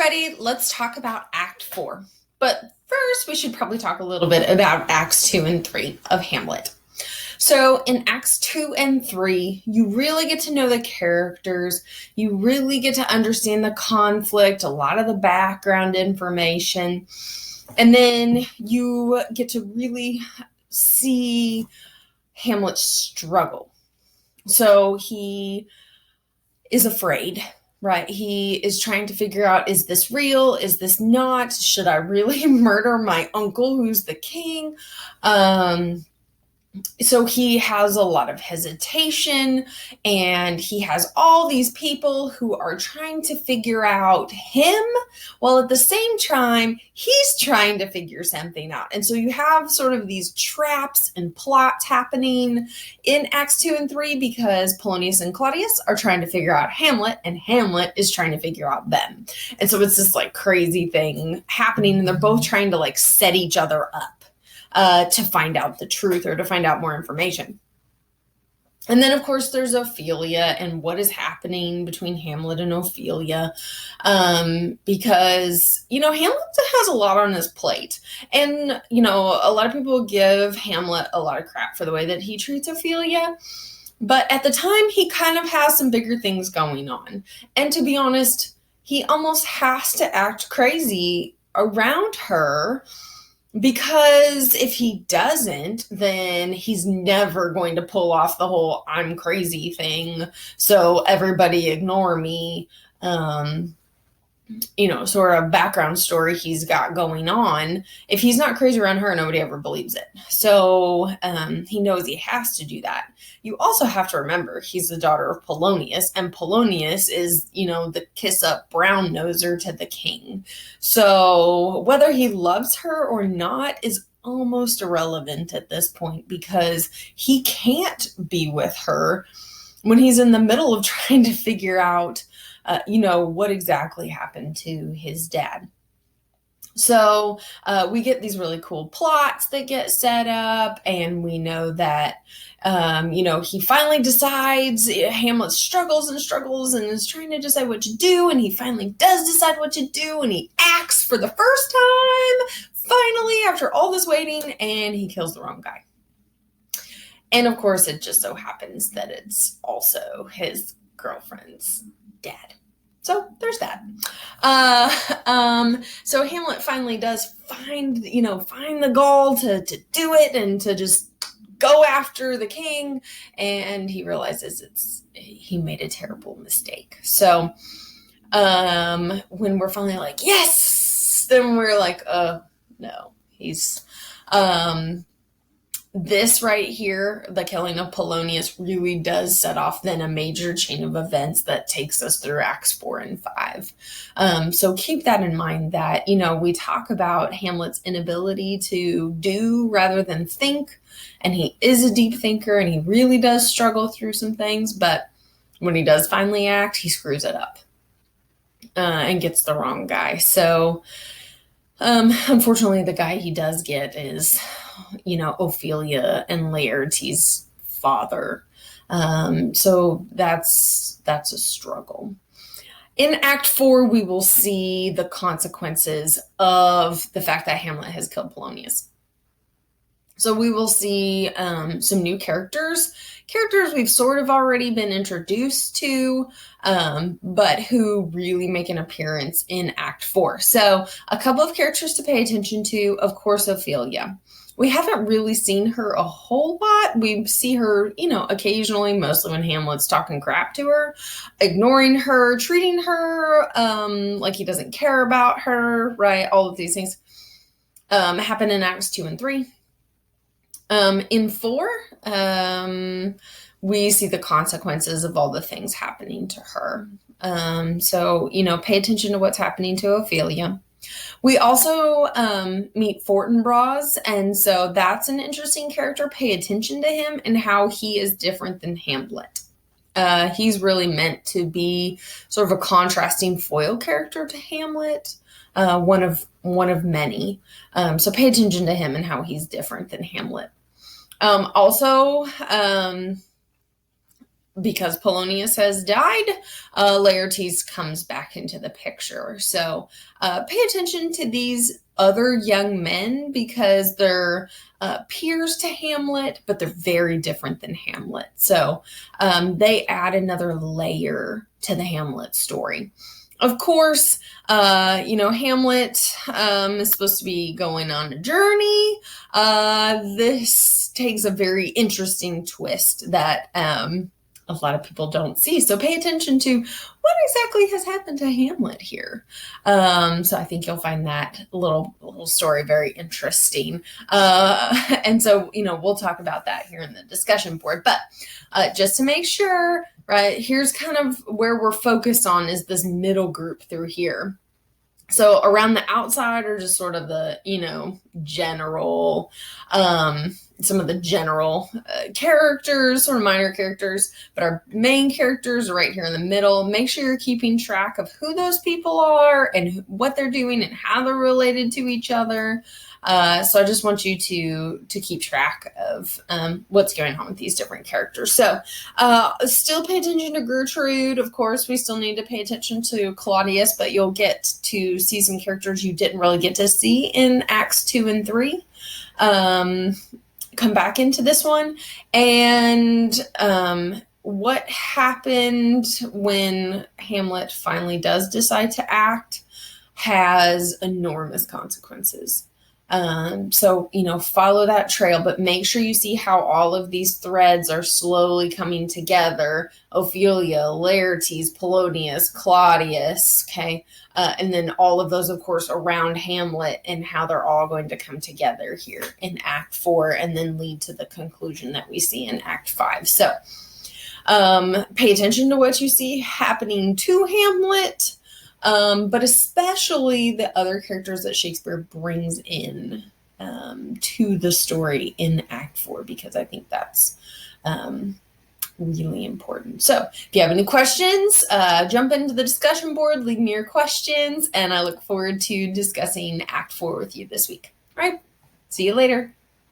ready, let's talk about Act 4. But first, we should probably talk a little bit about Acts 2 and 3 of Hamlet. So in Acts 2 and 3, you really get to know the characters. You really get to understand the conflict, a lot of the background information. And then you get to really see Hamlet's struggle. So he is afraid, right? He is trying to figure out, is this real? Is this not? Should I really murder my uncle who's the king? So he has a lot of hesitation, and he has all these people who are trying to figure out him, while at the same time, he's trying to figure something out. And so you have sort of these traps and plots happening in Acts 2 and 3 because Polonius and Claudius are trying to figure out Hamlet, and Hamlet is trying to figure out them. And so it's this like crazy thing happening, and they're both trying to like set each other up. To find out the truth or to find out more information. And then, of course, there's Ophelia and what is happening between Hamlet and Ophelia. Because, Hamlet has a lot on his plate. And, a lot of people give Hamlet a lot of crap for the way that he treats Ophelia. But at the time, he kind of has some bigger things going on. And to be honest, he almost has to act crazy around her. Because if he doesn't, then he's never going to pull off the whole I'm crazy thing. So everybody ignore me. Sort of background story he's got going on. If he's not crazy around her, nobody ever believes it. So he knows he has to do that. You also have to remember he's the daughter of Polonius, and Polonius is, the kiss up brown noser to the king. So whether he loves her or not is almost irrelevant at this point, because he can't be with her when he's in the middle of trying to figure out what exactly happened to his dad. So we get these really cool plots that get set up, and we know that, he finally decides. Hamlet struggles and is trying to decide what to do, and he finally does decide what to do, and he acts for the first time, finally, after all this waiting, and he kills the wrong guy. And of course, it just so happens that it's also his girlfriend's dad. So there's that. So Hamlet finally does find the gall to do it and to just go after the king. And he realizes he made a terrible mistake. So when we're finally like, yes, then we're like, no, he's, this right here, the killing of Polonius, really does set off then a major chain of events that takes us through Acts 4 and 5. So keep that in mind that, we talk about Hamlet's inability to do rather than think. And he is a deep thinker, and he really does struggle through some things. But when he does finally act, he screws it up and gets the wrong guy. So unfortunately, the guy he does get is, Ophelia and Laertes' father. So that's a struggle. In Act 4, we will see the consequences of the fact that Hamlet has killed Polonius. So we will see some new characters we've sort of already been introduced to, but who really make an appearance in Act 4. So a couple of characters to pay attention to, of course, Ophelia. We haven't really seen her a whole lot. We see her, occasionally, mostly when Hamlet's talking crap to her, ignoring her, treating her like he doesn't care about her, right? All of these things happen in Acts 2 and 3. In 4, we see the consequences of all the things happening to her. So, pay attention to what's happening to Ophelia. We also meet Fortinbras, and so that's an interesting character. Pay attention to him and how he is different than Hamlet. He's really meant to be sort of a contrasting foil character to Hamlet, one of many. So pay attention to him and how he's different than Hamlet. Also, because Polonius has died, Laertes comes back into the picture. So pay attention to these other young men because they're peers to Hamlet, but they're very different than Hamlet. So they add another layer to the Hamlet story. Of course, Hamlet is supposed to be going on a journey. This takes a very interesting twist that a lot of people don't see. So pay attention to what exactly has happened to Hamlet here. So I think you'll find that little story very interesting. And so, we'll talk about that here in the discussion board. But just to make sure, right, here's kind of where we're focused on is this middle group through here. So around the outside are just sort of the, general, some of the general characters or minor characters, but our main characters are right here in the middle. Make sure you're keeping track of who those people are and what they're doing and how they're related to each other. So I just want you to keep track of what's going on with these different characters. So still pay attention to Gertrude. Of course, we still need to pay attention to Claudius, but you'll get to see some characters you didn't really get to see in Acts 2 and 3. Come back into this one. And what happened when Hamlet finally does decide to act has enormous consequences. So, follow that trail, but make sure you see how all of these threads are slowly coming together. Ophelia, Laertes, Polonius, Claudius, okay? And then all of those, of course, around Hamlet and how they're all going to come together here in Act 4 and then lead to the conclusion that we see in Act 5. So, pay attention to what you see happening to Hamlet. But especially the other characters that Shakespeare brings in to the story in Act 4, because I think that's really important. So if you have any questions, jump into the discussion board, leave me your questions, and I look forward to discussing Act 4 with you this week. All right, see you later.